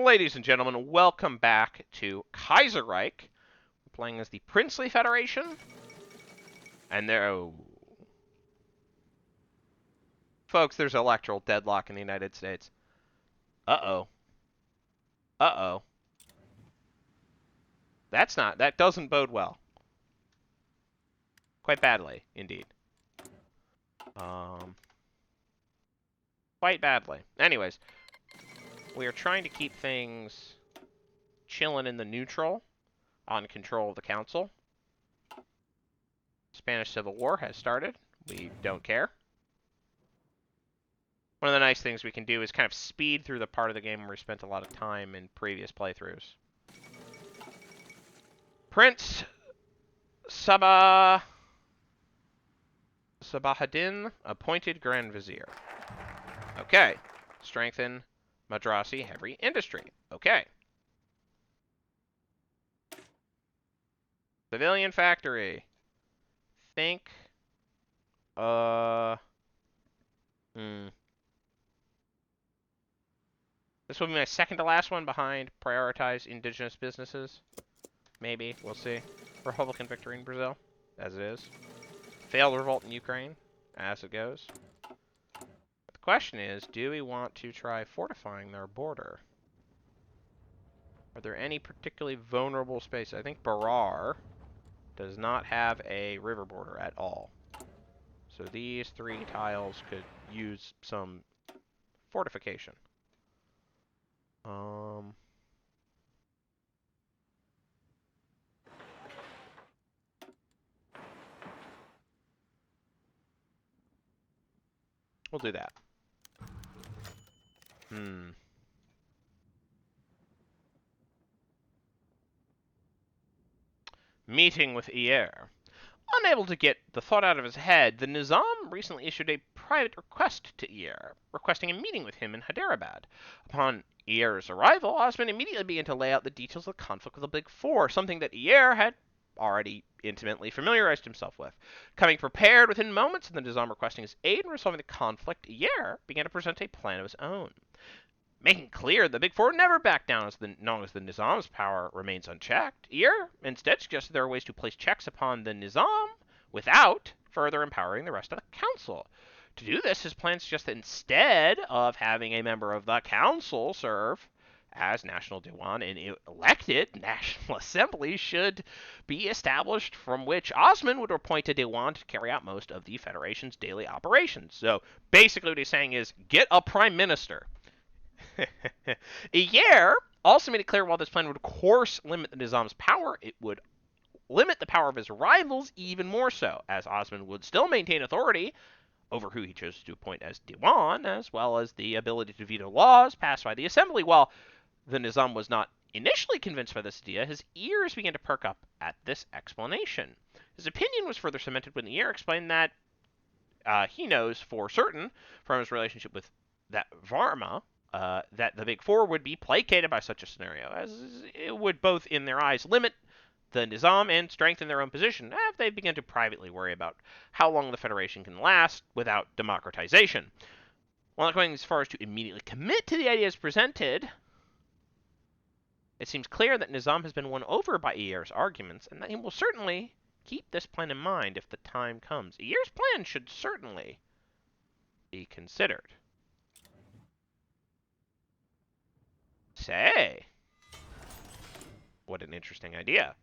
Ladies and gentlemen, welcome back to Kaiserreich. We're playing as the Princely Federation. And there... Oh. Folks, there's electoral deadlock in the United States. Uh-oh. Uh-oh. That doesn't bode well. Quite badly, indeed. Quite badly. Anyways, we are trying to keep things chilling in the neutral on control of the council. Spanish Civil War has started. We don't care. One of the nice things we can do is kind of speed through the part of the game where we spent a lot of time in previous playthroughs. Prince Sabahaddin appointed Grand Vizier. Okay. Strengthen Madrasi heavy industry. Okay. Civilian factory. Think. This will be my second to last one behind prioritize indigenous businesses. Maybe. We'll see. Republican victory in Brazil, as it is. Failed revolt in Ukraine, as it goes. But the question is, do we want to try fortifying their border? Are there any particularly vulnerable spaces? I think Barar does not have a river border at all. So these three tiles could use some fortification. We'll do that. Meeting with Iyer. Unable to get the thought out of his head, the Nizam recently issued a private request to Iyer, requesting a meeting with him in Hyderabad. Upon Iyer's arrival, Osman immediately began to lay out the details of the conflict with the Big Four, something that Iyer had already intimately familiarized himself with. Coming prepared within moments of the Nizam requesting his aid in resolving the conflict, Iyer began to present a plan of his own. Making clear the Big Four never back down as long as the Nizam's power remains unchecked, Iyer instead suggested there are ways to place checks upon the Nizam without further empowering the rest of the council. To do this, his plan suggests that instead of having a member of the council serve as National Diwan, an elected National Assembly should be established from which Osman would appoint a Diwan to carry out most of the Federation's daily operations. So basically what he's saying is get a prime minister. Iyer also made it clear while this plan would of course limit the Nizam's power, it would limit the power of his rivals even more so, as Osman would still maintain authority over who he chose to appoint as Diwan, as well as the ability to veto laws passed by the Assembly. While the Nizam was not initially convinced by this idea, his ears began to perk up at this explanation. His opinion was further cemented when Iyer explained that he knows for certain from his relationship with that Varma that the Big Four would be placated by such a scenario, as it would both, in their eyes, limit the Nizam and strengthen their own position, if they begin to privately worry about how long the Federation can last without democratization. While not going as far as to immediately commit to the ideas presented, it seems clear that Nizam has been won over by Iyer's arguments, and that he will certainly keep this plan in mind if the time comes. Iyer's plan should certainly be considered. Say, what an interesting idea.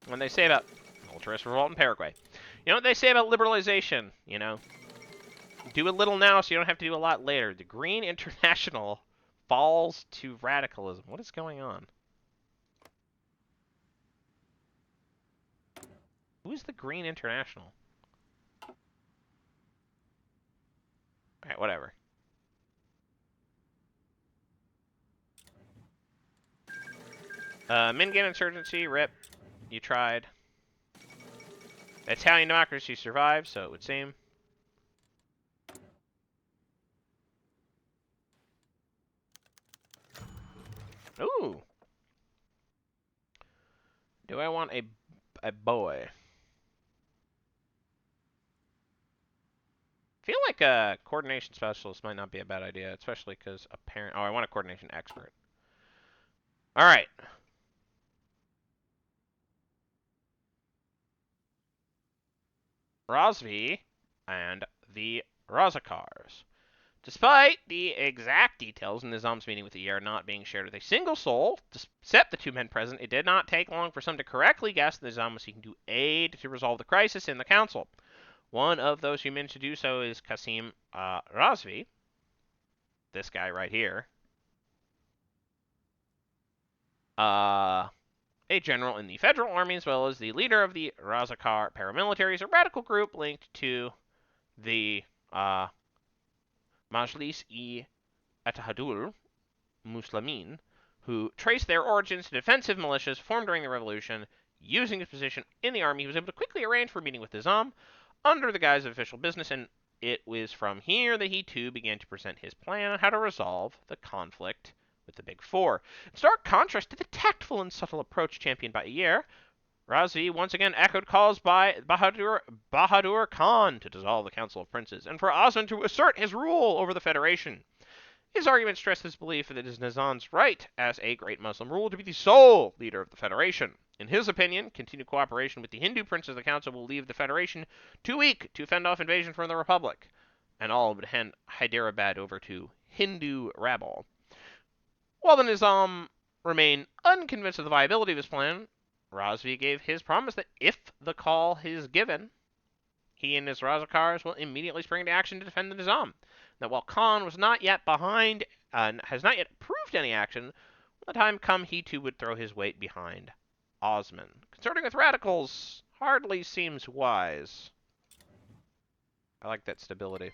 When they say about ultra revolt in Paraguay, you know what they say about liberalization? You know, do a little now so you don't have to do a lot later. The Green International falls to radicalism. What is going on? Who is the Green International? Alright, whatever. Min-game insurgency, rip. You tried. Italian democracy survived, so it would seem. Ooh. Do I want a boy? feel like a coordination specialist might not be a bad idea, especially because apparent. Oh, I want a coordination expert. All right. Razvi and the Razakars. Despite the exact details in Nizam's meeting with the Yair not being shared with a single soul, except the two men present, it did not take long for some to correctly guess that Nizam was seeking to aid to resolve the crisis in the council. One of those who managed to do so is Qasim Razvi, this guy right here, a general in the Federal Army, as well as the leader of the Razakar paramilitaries, a radical group linked to the Majlis-e-Attahadul Muslimin, who traced their origins to defensive militias formed during the revolution. Using his position in the army, he was able to quickly arrange for a meeting with Nizam under the guise of official business, and it was from here that he too began to present his plan on how to resolve the conflict with the Big Four. In stark contrast to the tactful and subtle approach championed by Ayer, Razi once again echoed calls by Bahadur Khan to dissolve the Council of Princes and for Osman to assert his rule over the Federation. His argument stressed his belief that it is Nizam's right as a great Muslim ruler to be the sole leader of the Federation. In his opinion, continued cooperation with the Hindu princes of the Council will leave the Federation too weak to fend off invasion from the Republic, and all would hand Hyderabad over to Hindu rabble. While the Nizam remained unconvinced of the viability of his plan, Razvi gave his promise that if the call is given, he and his Razakars will immediately spring into action to defend the Nizam. That while Khan was not yet behind and has not yet proved any action, when the time come he too would throw his weight behind Osman. Consorting with radicals hardly seems wise. I like that stability.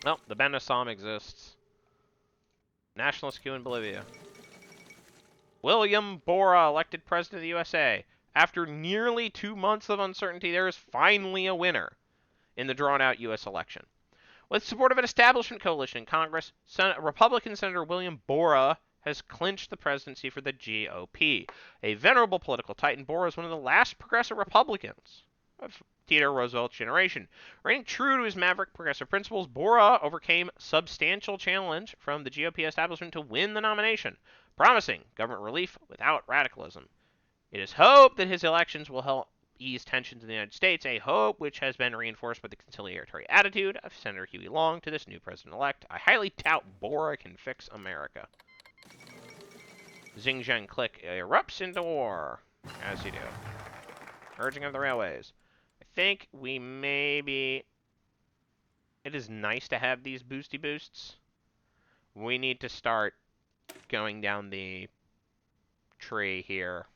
Well, the Benassam exists. Nationalist coup in Bolivia. William Bora elected president of the USA. After nearly 2 months of uncertainty, there is finally a winner in the drawn-out U.S. election. With support of an establishment coalition in Congress, Republican Senator William Bora has clinched the presidency for the GOP. A venerable political titan, Bora is one of the last progressive Republicans of Theodore Roosevelt's generation. Remaining true to his maverick progressive principles, Bora overcame substantial challenge from the GOP establishment to win the nomination, promising government relief without radicalism. It is hoped that his elections will help ease tensions in the United States, a hope which has been reinforced by the conciliatory attitude of Senator Huey Long to this new president-elect. I highly doubt Bora can fix America. Xinjiang clique erupts into war, as you do. Urging of the railways. I think we maybe... It is nice to have these boosty boosts. We need to start going down the tree here.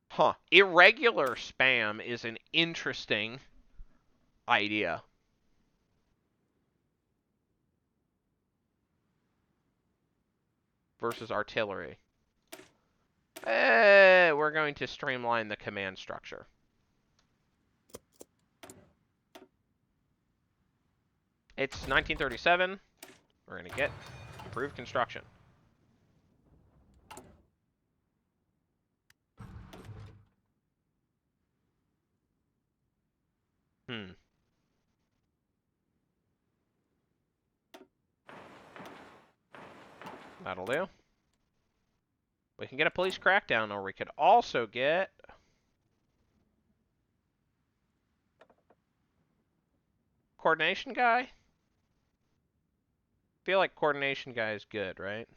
Huh. Irregular spam is an interesting idea. Versus artillery. We're going to streamline the command structure. It's 1937. We're going to get improved construction. That'll do. We can get a police crackdown, or we could also get... Coordination guy? I feel like coordination guy is good, right?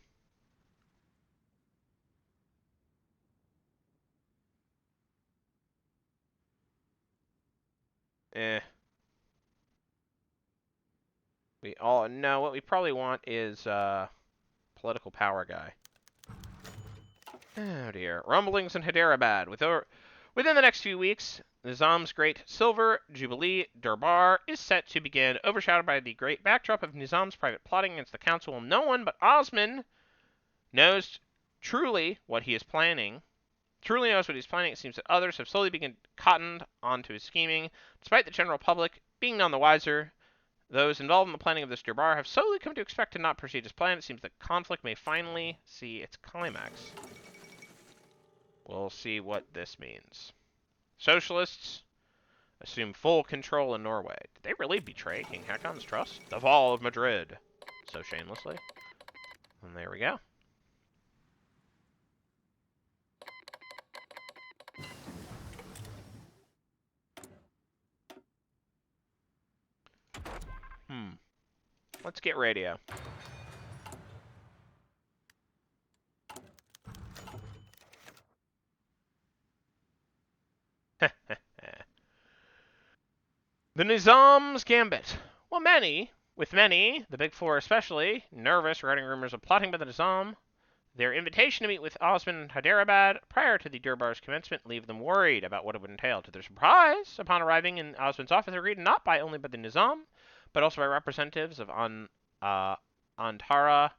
No, what we probably want is political power guy. Oh dear. Rumblings in Hyderabad. Within the next few weeks, Nizam's great silver jubilee, Durbar, is set to begin, overshadowed by the great backdrop of Nizam's private plotting against the council. No one but Osman knows truly what he is planning. It seems that others have slowly begun cottoned onto his scheming. Despite the general public being none the wiser, those involved in the planning of this Durbar have slowly come to expect to not proceed as planned. It seems that conflict may finally see its climax. We'll see what this means. Socialists assume full control in Norway. Did they really betray King Hakon's trust? The fall of Madrid. So shamelessly. And there we go. Let's get radio. The Nizam's gambit. Well, with many, the Big Four especially, nervous regarding rumors of plotting by the Nizam, their invitation to meet with Osman in Hyderabad prior to the Durbar's commencement leave them worried about what it would entail. To their surprise, upon arriving in Osman's office, they were greeted not only by the Nizam, but also by representatives of Antara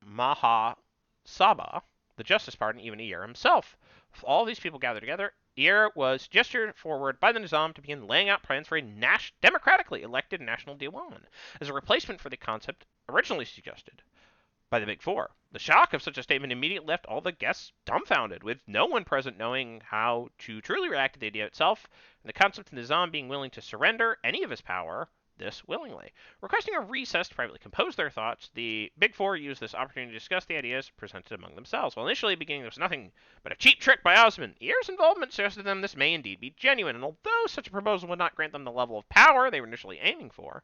Maha Saba, the Justice Party, and even Eir himself. With all these people gathered together, Eir was gestured forward by the Nizam to begin laying out plans for a democratically elected national Diwan as a replacement for the concept originally suggested by the Big Four. The shock of such a statement immediately left all the guests dumbfounded, with no one present knowing how to truly react to the idea itself, and the concept of Nizam being willing to surrender any of his power this willingly. Requesting a recess to privately compose their thoughts, the Big Four used this opportunity to discuss the ideas presented among themselves. While initially beginning there was nothing but a cheap trick by Osman, Eir's involvement suggested to them this may indeed be genuine, and although such a proposal would not grant them the level of power they were initially aiming for,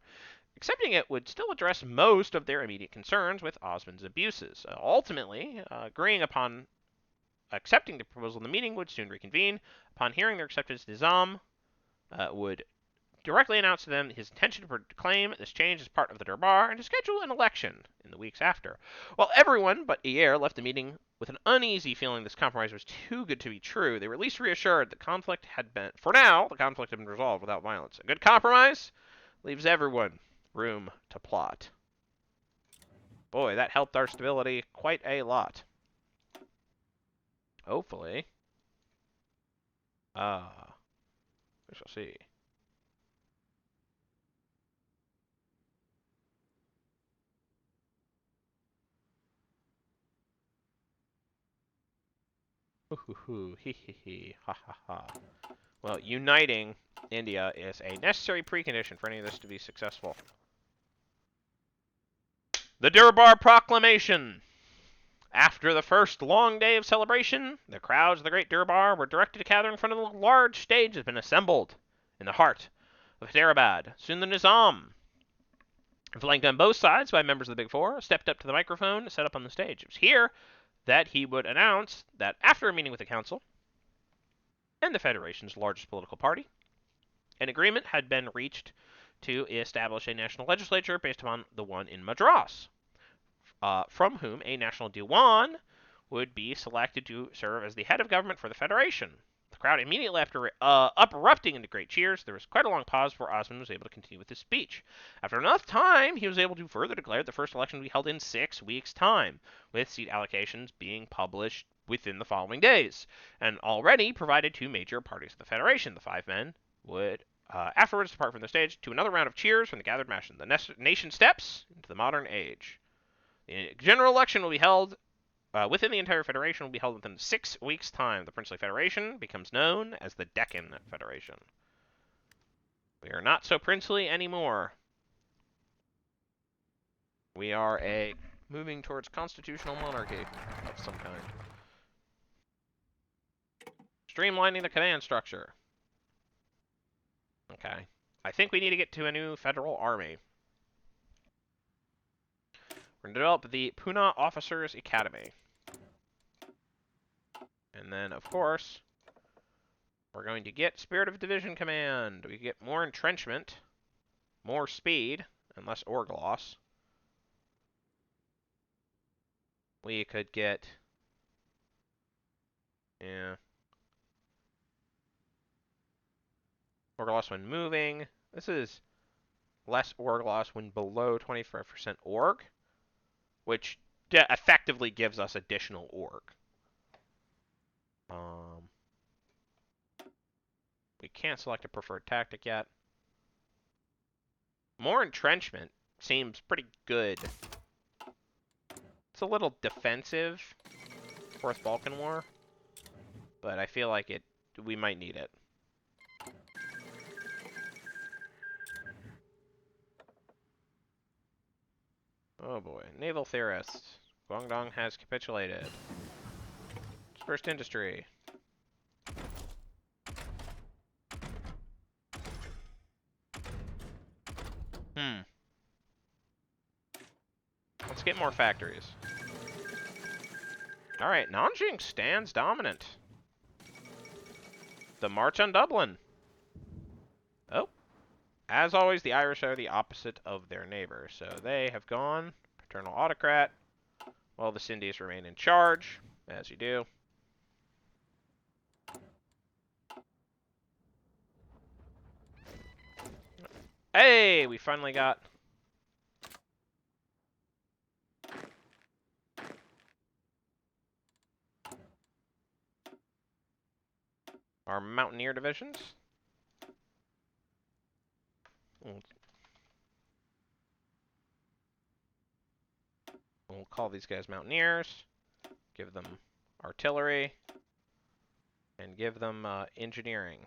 accepting it would still address most of their immediate concerns with Osman's abuses. Ultimately, agreeing upon accepting the proposal in the meeting would soon reconvene. Upon hearing their acceptance, Nizam would directly announced to them his intention to proclaim this change as part of the Durbar and to schedule an election in the weeks after. While everyone but Eir left the meeting with an uneasy feeling this compromise was too good to be true, they were at least reassured that conflict had been, for now, the conflict had been resolved without violence. A good compromise leaves everyone room to plot. Boy, that helped our stability quite a lot. Hopefully. We shall see. Ha ha ha. Well, uniting India is a necessary precondition for any of this to be successful. The Durbar proclamation. After the first long day of celebration, the crowds of the Great Durbar were directed to gather in front of the large stage that had been assembled in the heart of Hyderabad. Soon the Nizam, flanked on both sides by members of the Big Four, stepped up to the microphone set up on the stage. It was here that he would announce that after a meeting with the council and the Federation's largest political party, an agreement had been reached to establish a national legislature based upon the one in Madras, from whom a national Diwan would be selected to serve as the head of government for the Federation. The crowd immediately after erupting into great cheers, there was quite a long pause before Osman was able to continue with his speech. After enough time, he was able to further declare the first election would be held in 6 weeks' time, with seat allocations being published within the following days, and already provided 2 major parties of the Federation. The 5 men would afterwards depart from the stage to another round of cheers from the gathered nation. The nation steps into the modern age. The general election will be held within the entire Federation will be held within 6 weeks' time. The Princely Federation becomes known as the Deccan Federation. We are not so princely anymore. We are moving towards constitutional monarchy of some kind. Streamlining the command structure. Okay. I think we need to get to a new federal army. We're going to develop the Pune Officers Academy. And then, of course, we're going to get Spirit of Division Command. We get more entrenchment, more speed, and less org loss. We could get... yeah. Org loss when moving. This is less org loss when below 25% org, which effectively gives us additional org. We can't select a preferred tactic yet. More entrenchment seems pretty good. It's a little defensive. Fourth Balkan War. but I feel like we might need it. Oh boy, naval theorists. Guangdong has capitulated. First industry. Let's get more factories. Alright, Nanjing stands dominant. The march on Dublin. Oh. As always, the Irish are the opposite of their neighbors. So they have gone. Paternal autocrat. While the Sindhis remain in charge, as you do. Hey, we finally got our mountaineer divisions. We'll call these guys mountaineers. Give them artillery. And give them engineering.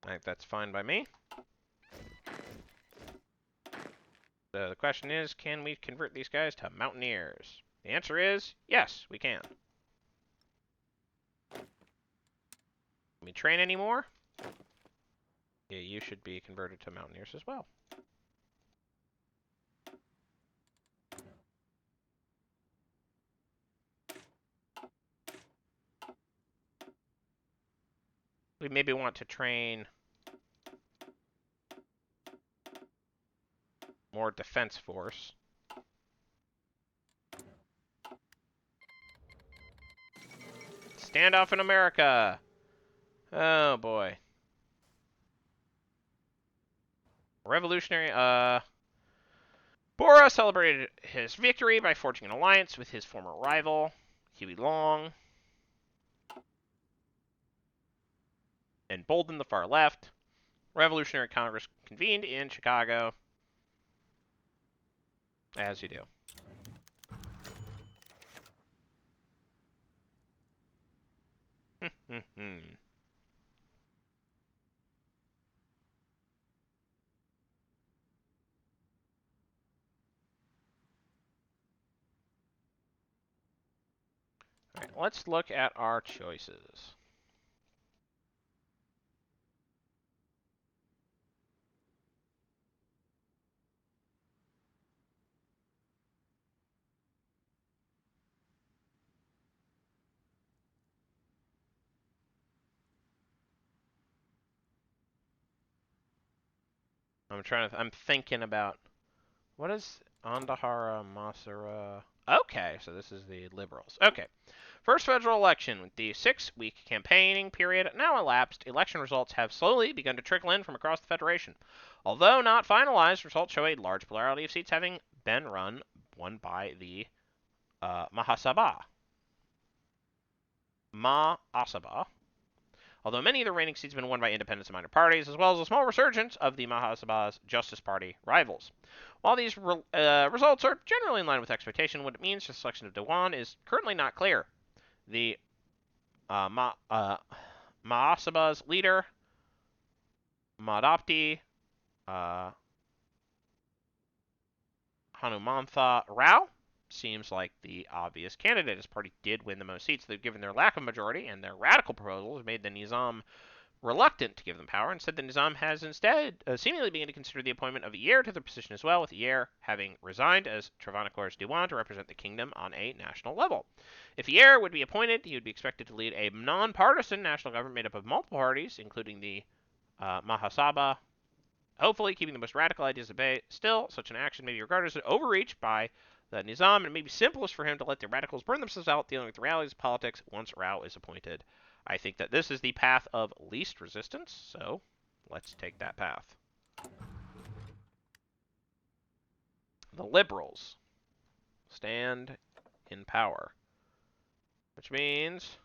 I think that's fine by me. So the question is, can we convert these guys to mountaineers? The answer is, yes, we can. Can we train anymore? Yeah, you should be converted to mountaineers as well. We maybe want to train more defense force. Standoff in America! Oh boy. Revolutionary, Bora celebrated his victory by forging an alliance with his former rival, Huey Long. Emboldened the far left. Revolutionary Congress convened in Chicago. As you do. Alright, let's look at our choices. I'm thinking about, what is Andhara Masara? Okay, so this is the Liberals. Okay. First federal election. With the 6-week campaigning period now elapsed, election results have slowly begun to trickle in from across the Federation. Although not finalized, results show a large plurality of seats having been won by the Mahasabha. Although many of the reigning seats have been won by independents and minor parties, as well as a small resurgence of the Mahasabha's Justice Party rivals. While these results are generally in line with expectation, what it means for the selection of Dewan is currently not clear. The Mahasabha's leader, Madhapti Hanumantha Rao, seems like the obvious candidate. His party did win the most seats. They've given their lack of majority and their radical proposals made the Nizam reluctant to give them power. Instead, the Nizam has instead seemingly begun to consider the appointment of Iyer to the position as well, with Iyer having resigned as Travanakor's Diwan to represent the kingdom on a national level. If Iyer would be appointed, he would be expected to lead a non-partisan national government made up of multiple parties, including the Mahasabha, hopefully keeping the most radical ideas at bay. Still, such an action may be regarded as an overreach by the Nizam, and it may be simplest for him to let the radicals burn themselves out dealing with the realities of politics once Rao is appointed. I think that this is the path of least resistance, so let's take that path. The Liberals stand in power, which means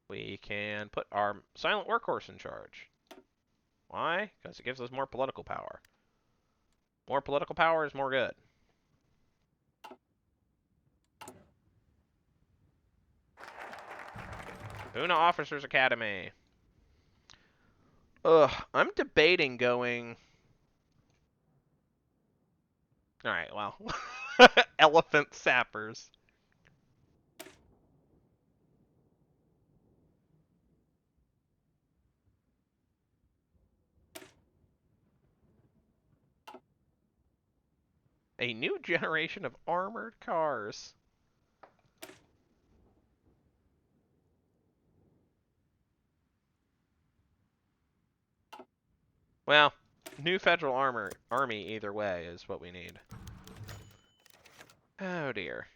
we can put our silent workhorse in charge. Why? Because it gives us more political power. More political power is more good. Una Officers Academy. Ugh, I'm debating going... Alright, well. Elephant Sappers. A new generation of armored cars. Well, new federal army either way is what we need. Oh dear.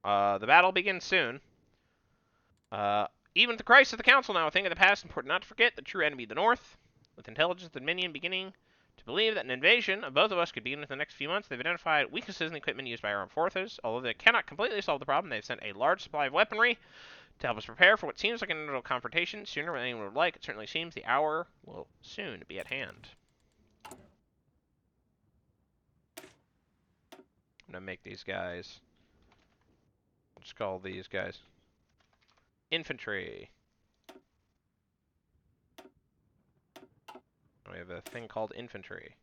The battle begins soon. Even with the crisis of the council now, a thing of the past, important not to forget the true enemy of the North. With intelligence and Dominion beginning to believe that an invasion of both of us could begin within the next few months, they've identified weaknesses in the equipment used by our armed forces. Although they cannot completely solve the problem, they've sent a large supply of weaponry to help us prepare for what seems like an inevitable confrontation sooner than anyone would like. It certainly seems the hour will soon be at hand. I'm going to make these guys... Let's call these guys infantry. We have a thing called infantry.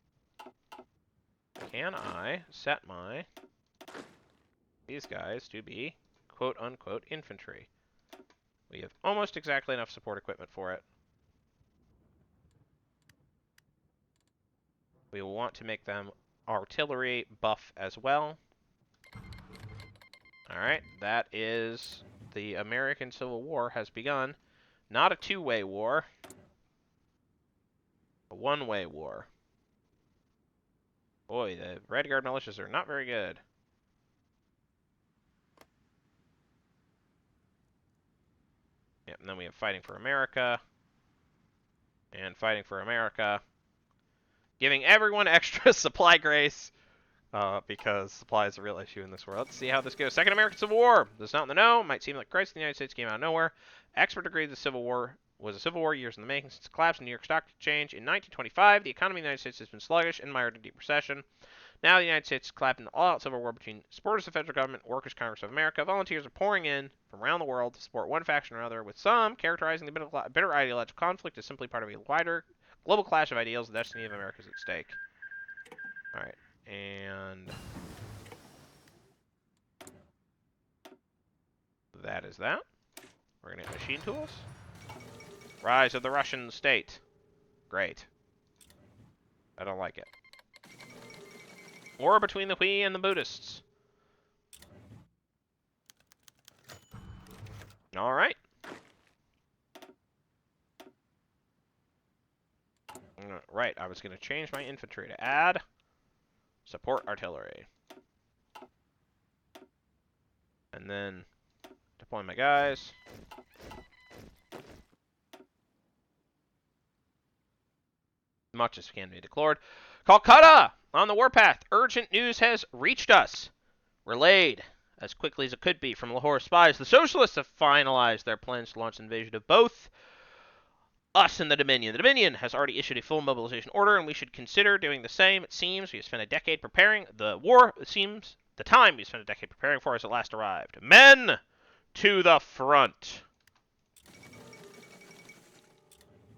Can I set these guys to be quote-unquote infantry? We have almost exactly enough support equipment for it. We will want to make them artillery buff as well. Alright, that is... The American Civil War has begun. Not a two-way war. A one-way war. Boy, the Red Guard militias are not very good. Yep, and then we have Fighting for America. And Fighting for America. Giving everyone extra supply grace. Because supply is a real issue in this world. Let's see how this goes. Second American Civil War. This is not in the know. Might seem like crisis in the United States came out of nowhere. Expert agree the Civil War was a civil war years in the making since the collapse of the New York Stock Exchange. In 1925, the economy of the United States has been sluggish and mired in deep recession. Now the United States is collapsed in an all-out civil war between supporters of the federal government, Workers' Congress of America. Volunteers are pouring in from around the world to support one faction or another, with some characterizing the bitter ideological conflict as simply part of a wider global clash of ideals. The destiny of America is at stake. All right, and that is that. We're going to get machine tools. Rise of the Russian state. Great. I don't like it. War between the Hui and the Buddhists. Alright. Right, I was going to change my infantry to add support artillery. And then deploy my guys. Much as can be deplored. Calcutta! On the warpath. Urgent news has reached us. Relayed as quickly as it could be from Lahore spies. The socialists have finalized their plans to launch an invasion of both us and the Dominion. The Dominion has already issued a full mobilization order, and we should consider doing the same. It seems we have spent a decade preparing. The war, it seems, the time we spent a decade preparing for has at last arrived. Men to the front.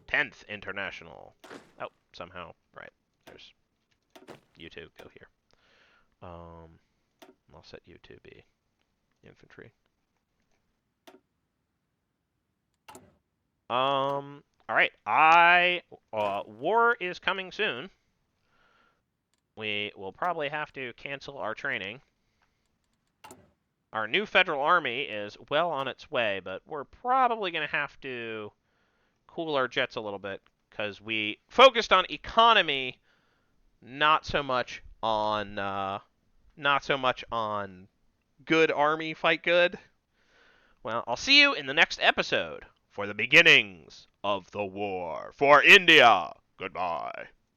10th International. Oh, somehow, right. There's you two, go here. I'll set you to be infantry. Alright, war is coming soon. We will probably have to cancel our training. Our new federal army is well on its way, but we're probably going to have to cool our jets a little bit, because we focused on economy, not so much on good army, fight good. Well, I'll see you in the next episode for the beginnings of the war for India. Goodbye.